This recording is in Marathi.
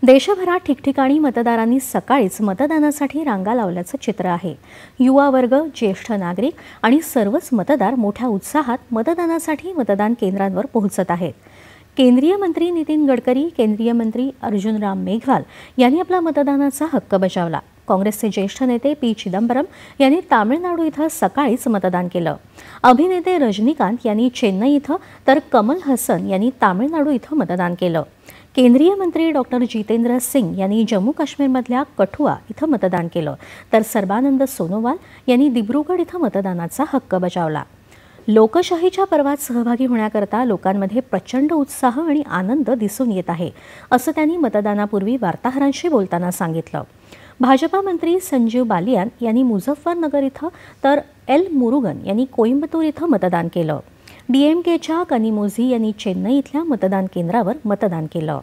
देशभरात ठिकठिकाणी मतदारांनी सकाळीच मतदानासाठी रांगा लावल्याचं चित्र आहे। युवा वर्ग, ज्येष्ठ नागरिक आणि सर्वच मतदार मोठ्या उत्साहात मतदानासाठी मतदान केंद्रांवर पोहोचत आहेत। केंद्रीय मंत्री नितीन गडकरी, केंद्रीय मंत्री अर्जुन मेघवाल यांनी आपला मतदानाचा हक्क बजावला। काँग्रेसचे ज्येष्ठ नेते पी चिदंबरम यांनी तामिळनाडू इथं सकाळीच मतदान केलं। अभिनेते रजनीकांत यांनी चेन्नई इथं तर कमल हसन यांनी तामिळनाडू इथं मतदान केलं। केंद्रीय मंत्री डॉक्टर जितेंद्र सिंग यांनी जम्मू काश्मीरमधल्या कठुआ इथं मतदान केलं, तर सर्बानंद सोनोवाल यांनी दिब्रुगढ इथं मतदानाचा हक्क बजावला। लोकशाहीच्या पर्वात सहभागी होण्याकरता लोकांमध्ये प्रचंड उत्साह आणि आनंद दिसून येत आहे, असं त्यांनी मतदानापूर्वी वार्ताहरांशी बोलताना सांगितलं। भाजपा मंत्री संजीव बालियान यांनी मुझफ्फरनगर इथं तर एल मुरुगन यांनी कोइंबतूर इथं मतदान केलं। डीएमकेच्या कनिमोझी यांनी चेन्नई इथल्या मतदान केंद्रावर मतदान केलं।